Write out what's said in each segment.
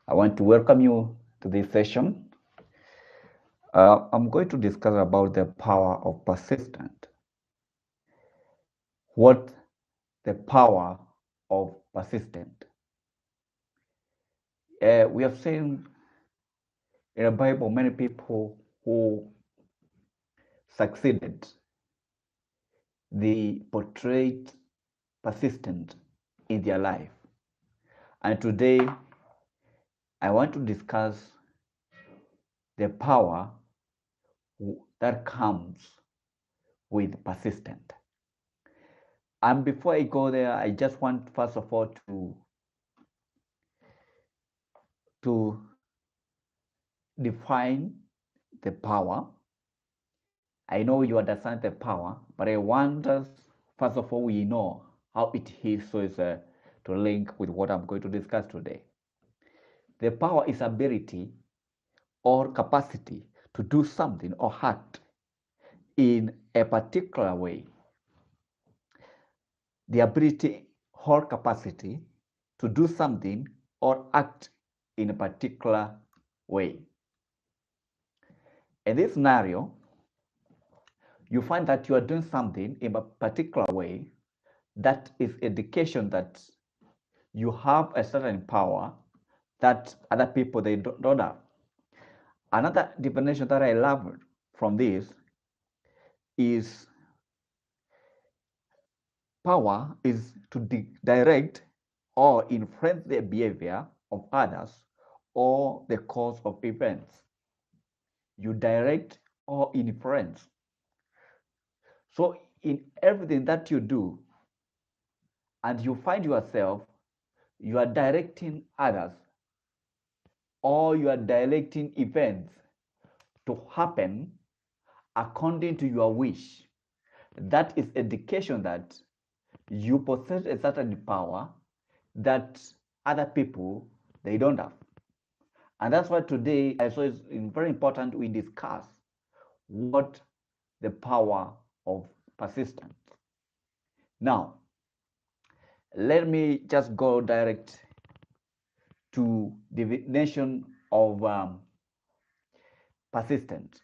I want to welcome you to this session. I'm going to discuss about the power of persistent. What the power of persistent? We have seen in the Bible many people who succeeded. They portrayed persistent in their life. And today, I want to discuss the power that comes with persistent. And before I go there, I just want first of all to define the power. I know you understand the power, but I want us first of all we know how it is, so it's to link with what I'm going to discuss today. The power is ability or capacity to do something or act in a particular way. The ability or capacity to do something or act in a particular way. In this scenario, you find that you are doing something in a particular way. That is indication that you have a certain power that other people they don't have. Another definition that I love from this is power is to direct or influence the behavior of others or the course of events. You direct or influence. So in everything that you do, and you find yourself, you are directing others or you are directing events to happen according to your wish. That is indication that you possess a certain power that other people they don't have. And that's why today I saw it's very important we discuss what the power of persistence. Now, let me just go direct to definition of persistent.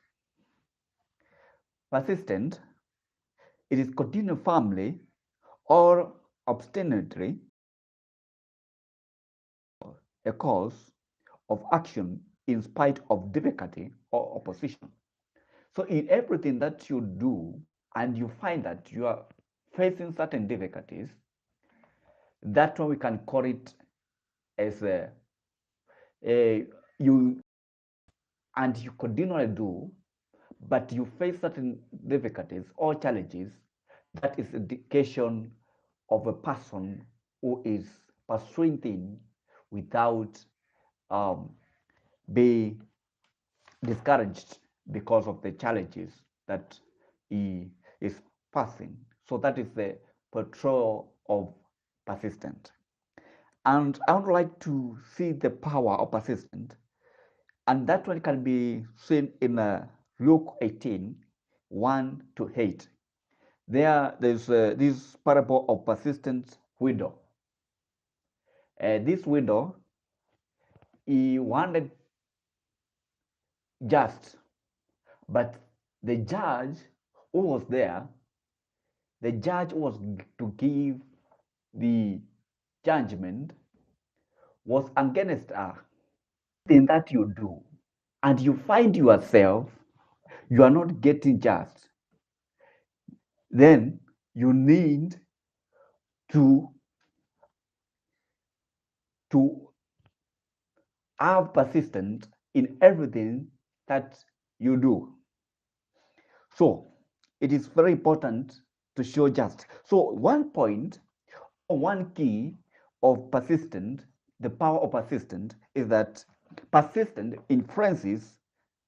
Persistent, it is continued firmly or obstinately a course of action in spite of difficulty or opposition. So in everything that you do and you find that you are facing certain difficulties, that's what we can call it as you continually do, but you face certain difficulties or challenges. That is indication of a person who is pursuing things without be discouraged because of the challenges that he is passing. So that is the portrayal of persistent. And I would like to see the power of persistent, and that one can be seen in Luke 18, 1 to 8. There's this parable of persistent widow. This widow, he wanted just, but the judge who was there, the judge was to give the judgment was against her. In that you do, and you find yourself, you are not getting just, then you need to have persistence in everything that you do. So it is very important to show just. So one point or one key of persistent, the power of persistent, is that persistent influences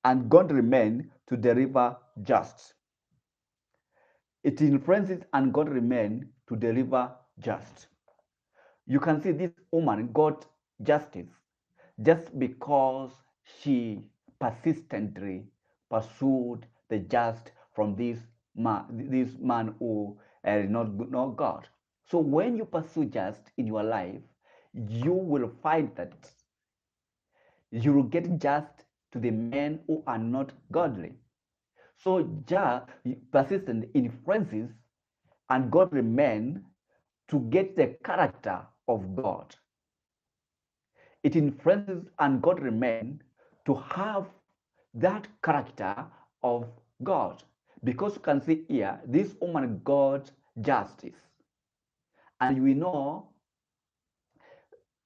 and God remain to deliver just. It influences and God remain to deliver just. You can see this woman got justice just because she persistently pursued the just from this man who is not God. So when you pursue just in your life, you will find that you will get just to the men who are not godly. So just persistent influences and godly men to get the character of God. It influences ungodly men to have that character of God. Because you can see here, this woman got justice. And we know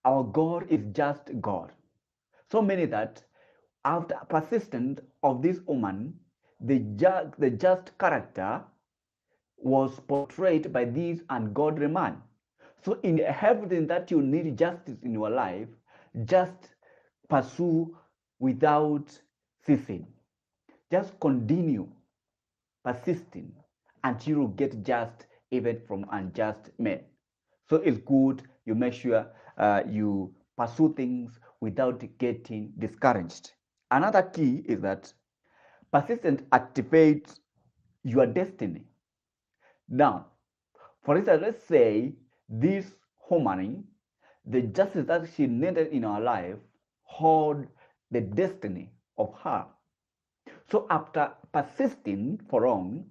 our God is just God. So many that after persistence of this woman, the just character was portrayed by this ungodly man. So in everything that you need justice in your life, just pursue without ceasing. Just continue persisting until you get just even from unjust men. So it's good you make sure you pursue things without getting discouraged. Another key is that persistence activates your destiny. Now, for instance, let's say this woman, the justice that she needed in her life, hold the destiny of her. So after persisting for long,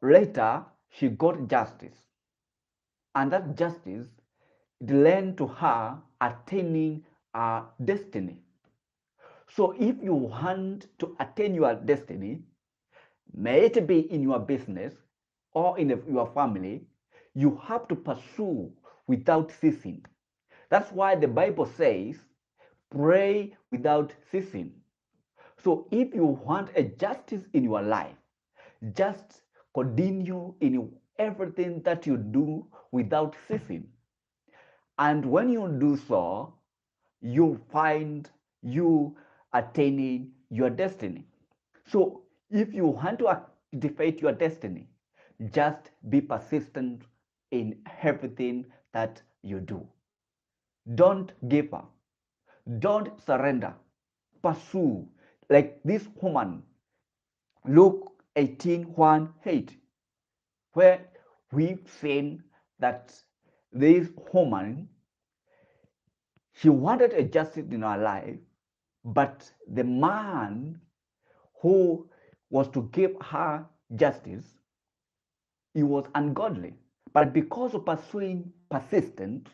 later she got justice. And that justice led to her attaining her destiny. So if you want to attain your destiny, may it be in your business or in your family, you have to pursue without ceasing. That's why the Bible says, pray without ceasing. So if you want a justice in your life, just continue in everything that you do without ceasing. And when you do so, you find you attaining your destiny. So if you want to activate your destiny, just be persistent in everything that you do. Don't give up. Don't surrender. Pursue. Like this woman, Luke 18:1-8, where we've seen that this woman, she wanted a justice in her life, but the man who was to give her justice, he was ungodly. But because of pursuing persistence,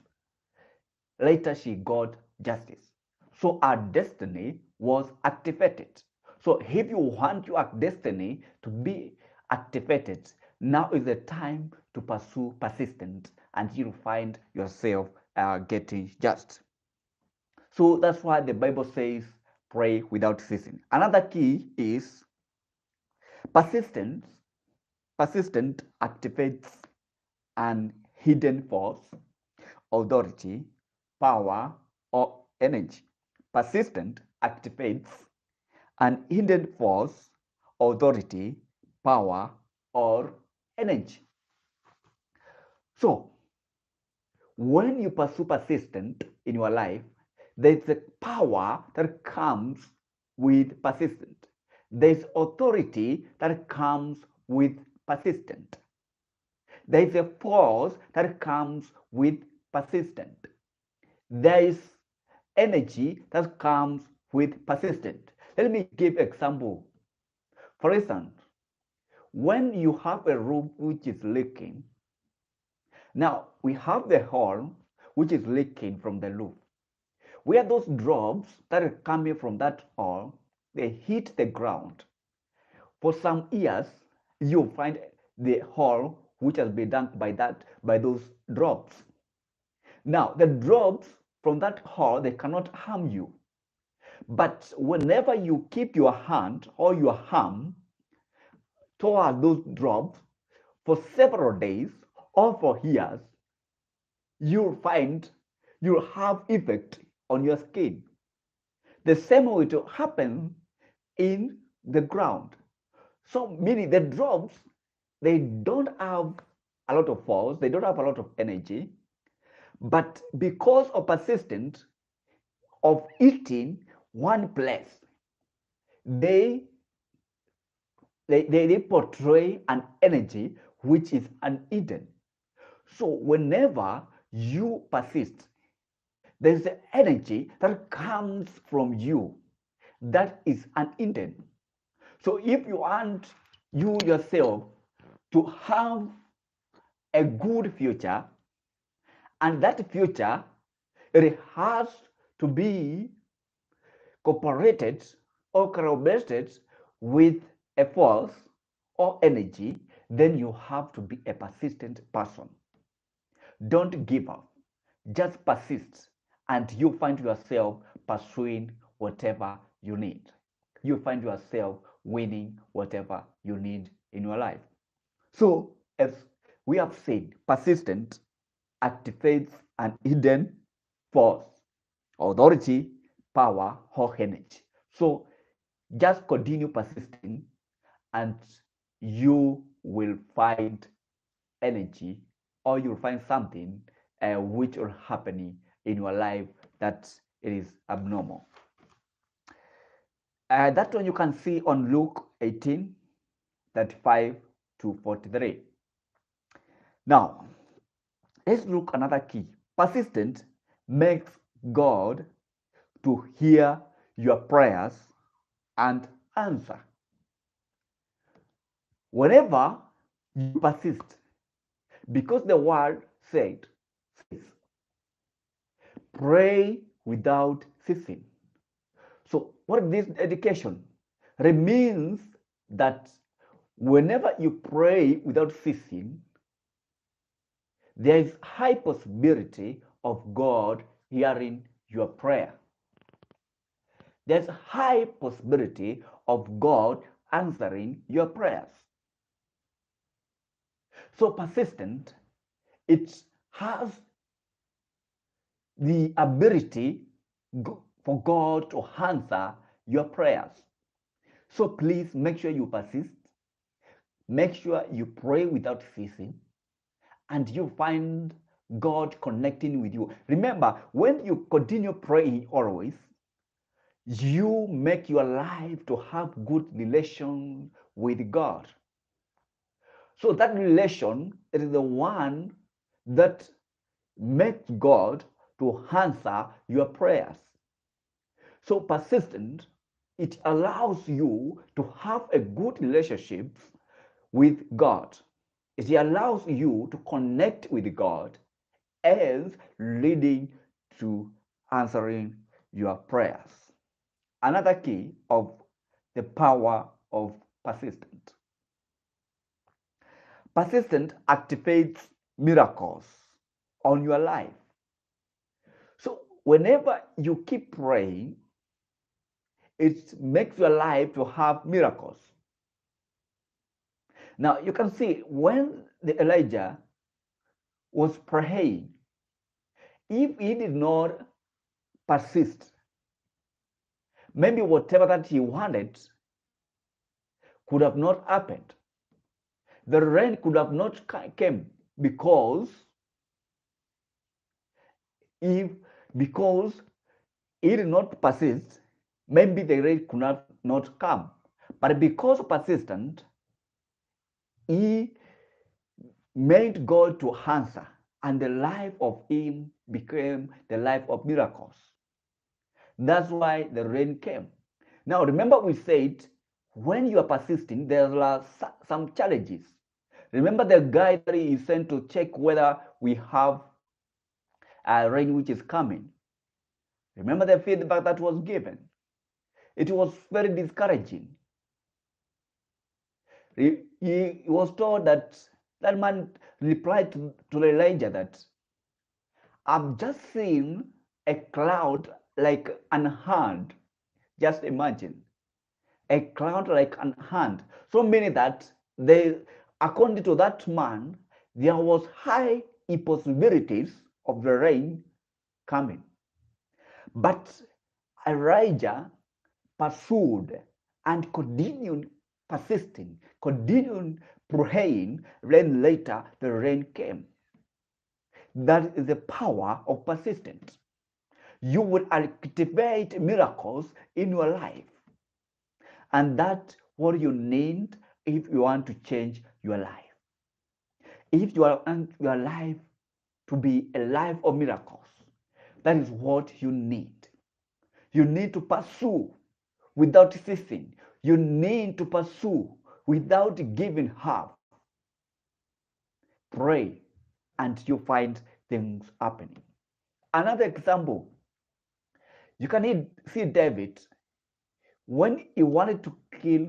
later she got justice. So our destiny was activated. So if you want your destiny to be activated, now is the time to pursue persistence until you find yourself getting just. So that's why the Bible says, pray without ceasing. Another key is persistence. Persistent activates an hidden force, authority, power, or energy. Persistent activates an hidden force, authority, power, or energy. So, when you pursue persistence in your life, there's a power that comes with persistence. There's authority that comes with persistence. There's a force that comes with persistence. There is energy that comes with persistence. Let me give example. For instance, when you have a roof which is leaking, now we have the hole which is leaking from the roof. Where those drops that are coming from that hole, they hit the ground. For some years, you find the hole which has been dunked by those drops. Now, the drops from that hole, they cannot harm you. But whenever you keep your hand or your arm toward those drops for several days or for years, you'll find you'll have effect on your skin. The same way to happen in the ground. So meaning the drops, they don't have a lot of force, they don't have a lot of energy, but because of persistence of eating one place, they portray an energy which is uneaten. So whenever you persist, There's an energy that comes from you that is unhindered. So if you want you yourself to have a good future, and that future, it has to be cooperated or corroborated with a force or energy, then you have to be a persistent person. Don't give up. Just persist, and you find yourself pursuing whatever you need. You find yourself winning whatever you need in your life. So, as we have said, persistent activates an hidden force, authority, power, or energy. So, just continue persisting, and you will find energy, or you'll find something which will happen in your life that it is abnormal. That one you can see on Luke 18, 35 to 43. Now, let's look another key. Persistent makes God to hear your prayers and answer. Whenever you persist, because the word says, pray without ceasing. So what is this education? It means that whenever you pray without ceasing, there is high possibility of God hearing your prayer. There's high possibility of God answering your prayers. So persistent, it has the ability for God to answer your prayers. So please make sure you persist. Make sure you pray without ceasing, and you find God connecting with you. Remember, when you continue praying always, you make your life to have good relation with God. So that relation is the one that makes God to answer your prayers. So persistent, it allows you to have a good relationship with God. It allows you to connect with God, as leading to answering your prayers. Another key of the power of persistent. Persistent activates miracles on your life. So whenever you keep praying, it makes your life to have miracles. Now you can see when the Elijah was praying, if he did not persist, maybe whatever that he wanted could have not happened. The rain could have not came because he did not persist, maybe the rain could not come. But because persistent, he made God to answer, and the life of him became the life of miracles. That's why the rain came. Now remember, we said when you are persisting, there are some challenges. Remember the guy that he sent to check whether we have a rain which is coming. Remember the feedback that was given. It was very discouraging. He was told that man replied to Elijah that, I've just seen a cloud like an hand. Just imagine. A cloud like an hand. So many that according to that man, there was high possibilities of the rain coming. But Elijah pursued and continued persisting, continued praying. Then later the rain came. That is the power of persistence. You will activate miracles in your life. And that's what you need if you want to change your life. If you want your life to be a life of miracles, That is what you need. You need to pursue without ceasing. You need to pursue without giving up. Pray and you find things happening. Another example, you can see David when he wanted to kill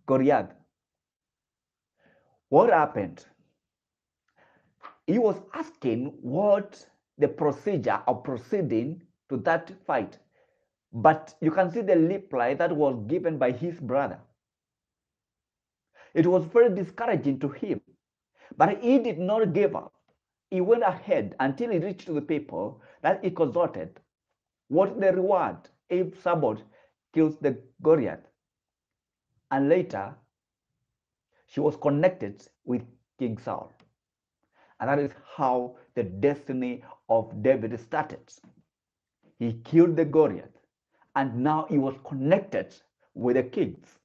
Goliath. What happened? He was asking what the procedure of proceeding to that fight. But you can see the reply that was given by his brother. It was very discouraging to him. But he did not give up. He went ahead until he reached to the people that he consulted. What the reward if somebody kills the Goliath? And later, she was connected with King Saul. And that is how the destiny of David started. He killed the Goliath, and now he was connected with the kings.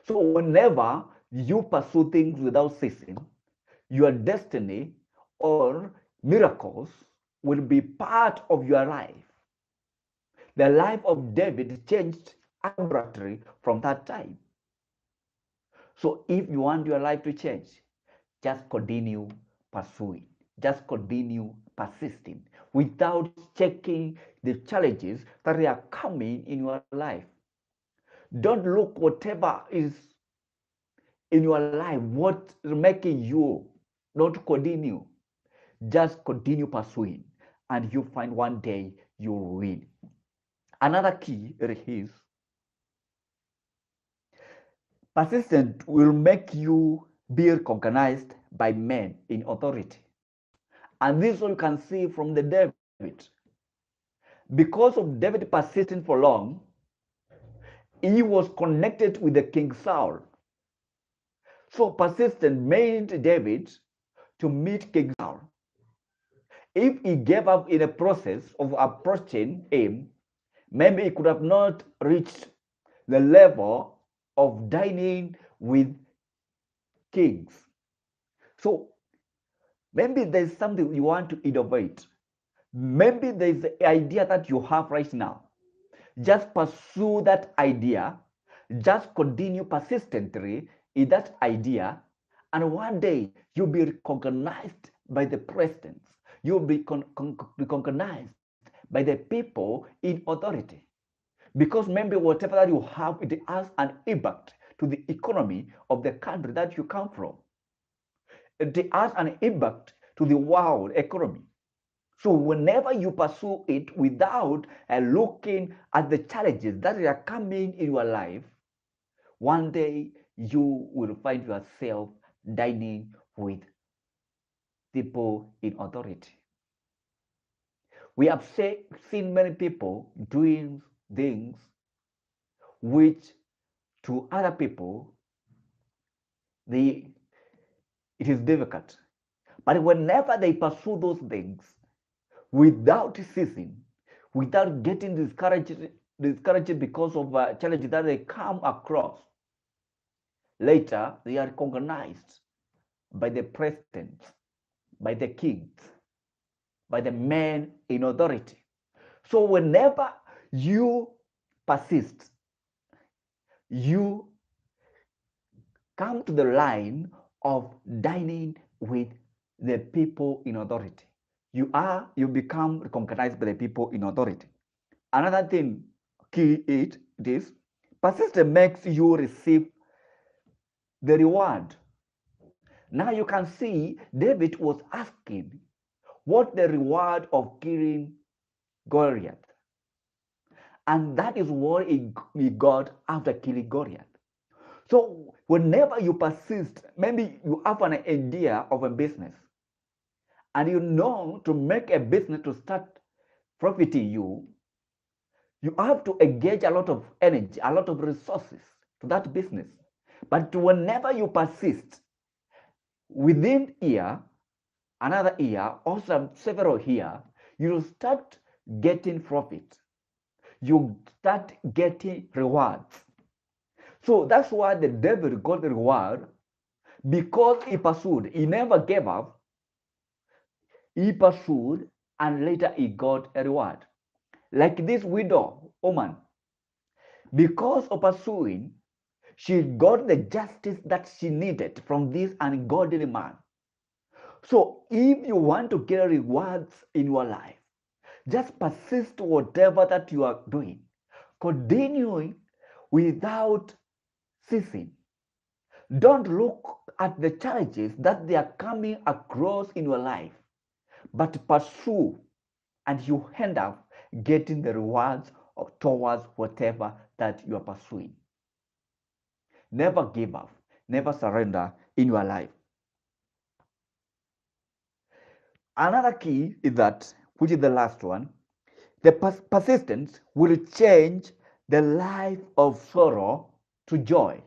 So whenever you pursue things without ceasing, your destiny or miracles will be part of your life. The life of David changed abruptly from that time. So if you want your life to change, just continue pursuing. Just continue persisting without checking the challenges that are coming in your life. Don't look whatever is in your life, what is making you not continue. Just continue pursuing, and you find one day you will win. Another key is persistence will make you be recognized by men in authority. And this one you can see from the David. Because of David persisting for long, he was connected with the King Saul. So persistence made David to meet King Saul. If he gave up in the process of approaching him, maybe he could have not reached the level of dining with kings. So maybe there's something you want to innovate. Maybe there's an idea that you have right now. Just pursue that idea. Just continue persistently in that idea. And one day you'll be recognized by the presidents. You'll be recognized by the people in authority. Because maybe whatever that you have, it has an impact to the economy of the country that you come from. It has an impact to the world economy. So whenever you pursue it without looking at the challenges that are coming in your life, one day you will find yourself dining with people in authority. We have seen many people doing things which to other people it is difficult. But whenever they pursue those things without ceasing, without getting discouraged because of challenges that they come across, later they are recognized by the presidents, by the kings, by the men in authority. So whenever you persist, you come to the line of dining with the people in authority. You become recognized by the people in authority. Another thing, key it is persistence makes you receive the reward. Now you can see David was asking what the reward of killing Goliath. And that is what he got after killing Goliath. So whenever you persist, maybe you have an idea of a business, and you know to make a business to start profiting you have to engage a lot of energy, a lot of resources to that business. But whenever you persist, within year, another year, or several years, you start getting profit. You start getting rewards. So that's why the devil got the reward, because he pursued. He never gave up. He pursued and later he got a reward. Like this widow woman, because of pursuing, she got the justice that she needed from this ungodly man. So if you want to get rewards in your life, just persist whatever that you are doing, continuing without ceasing. Don't look at the challenges that they are coming across in your life, but pursue, and you end up getting the rewards towards whatever that you are pursuing. Never give up, never surrender in your life. Another key is that, which is the last one, the persistence will change the life of sorrow to joy.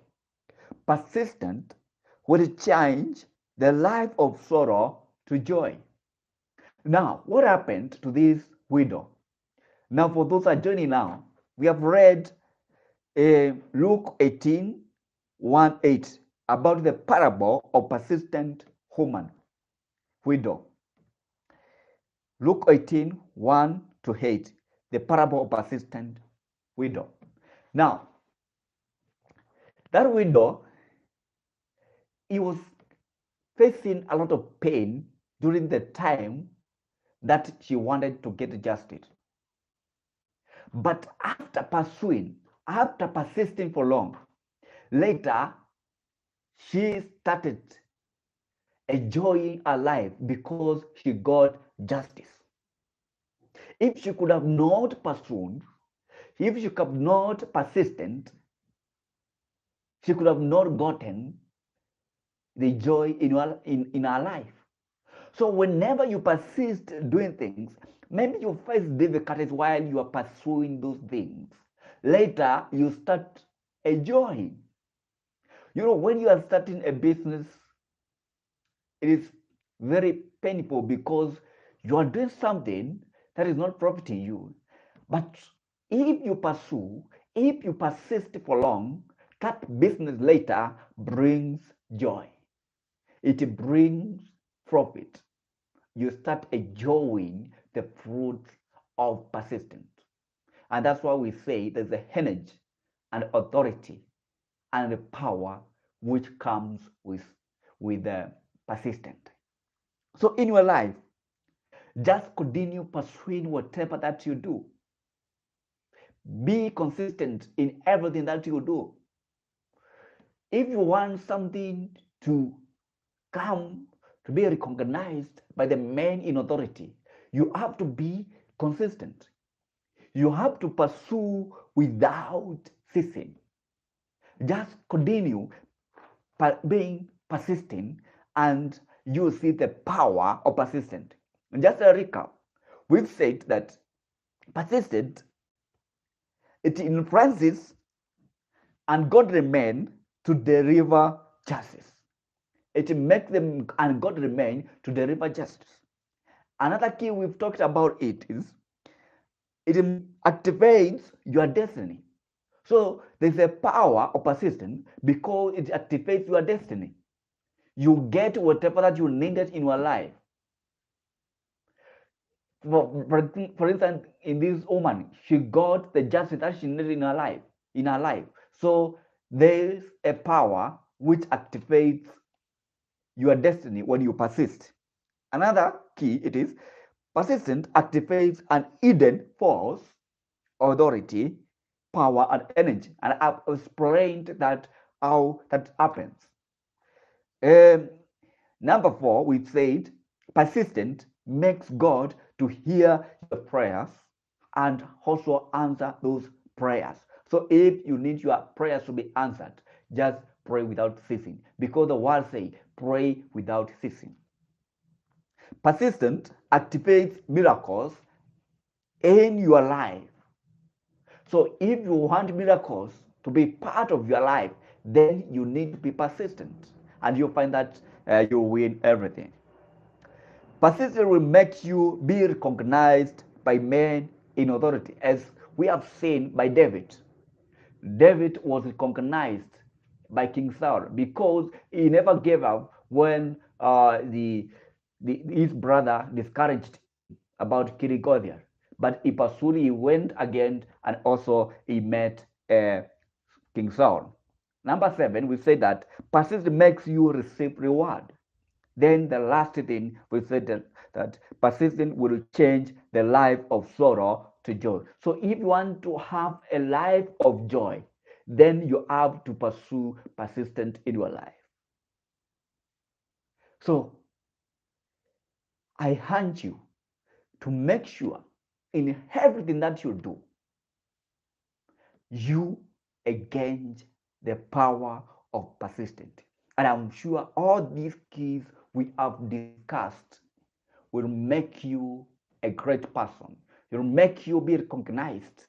Persistent will change the life of sorrow to joy. Now, what happened to this widow? Now, for those that are joining now, we have read Luke 18, 1, 8 about the parable of persistent woman, widow. Luke 18, 1 to 8, the parable of persistent widow. Now, that widow, he was facing a lot of pain during the time that she wanted to get justice. But after pursuing, after persisting for long, later she started enjoying her life because she got justice. If she could have not pursued, if she could have not persistent, she could have not gotten the joy in her life. So whenever you persist doing things, maybe you face difficulties while you are pursuing those things. Later, you start enjoying. You know, when you are starting a business, it is very painful because you are doing something that is not profiting you. But if you pursue, if you persist for long, that business later brings joy. It brings profit. You start enjoying the fruits of persistence. And that's why we say there's a energy and authority and the power which comes with the persistent. So in your life, just continue pursuing whatever that you do. Be consistent in everything that you do. If you want something to come to be recognized by the men in authority, you have to be consistent. You have to pursue without ceasing. Just continue being persistent, and you see the power of persistent. And just a recap, we've said that persistent, it influences ungodly men to deliver justice. It makes them ungodly men to deliver justice. Another key we've talked about it activates your destiny. So there's a power of persistence because it activates your destiny. You get whatever that you needed in your life. For instance, in this woman, she got the justice that she needed in her life. So there's a power which activates your destiny when you persist. Another key, it is persistent activates an hidden force, authority, power, and energy. And I've explained that how that happens. Number 4, we said persistent makes God to hear your prayers and also answer those prayers. So if you need your prayers to be answered, just pray without ceasing, because the word says pray without ceasing. Persistent activates miracles in your life. So if you want miracles to be part of your life, then you need to be persistent, and you'll find that you win everything. Persistence will make you be recognized by men in authority, as we have seen by David. David was recognized by King Saul because he never gave up when his brother discouraged him about killing Goliath. But he pursued, he went again, and also he met King Saul. Number 7, we say that persistence makes you receive reward. Then the last thing we said that persistence will change the life of sorrow to joy. So if you want to have a life of joy, then you have to pursue persistence in your life. So I urge you to make sure in everything that you do, you against the power of persistence. And I'm sure all these keys we have discussed will make you a great person. It will make you be recognized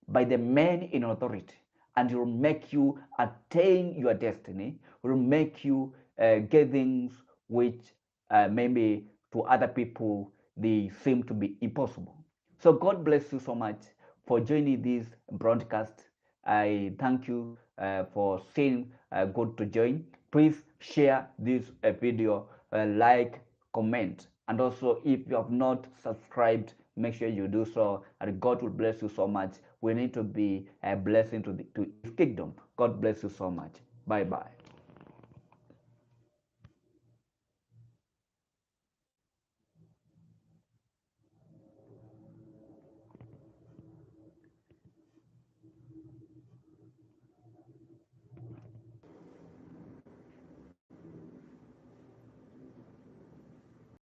by the men in authority, and it will make you attain your destiny. It will make you get things which maybe to other people they seem to be impossible. So God bless you so much for joining this broadcast. I thank you for saying good to join. Please share this video, like, comment, and also if you have not subscribed, make sure you do so, and God will bless you so much. We need to be a blessing to His kingdom. God bless you so much. Bye bye.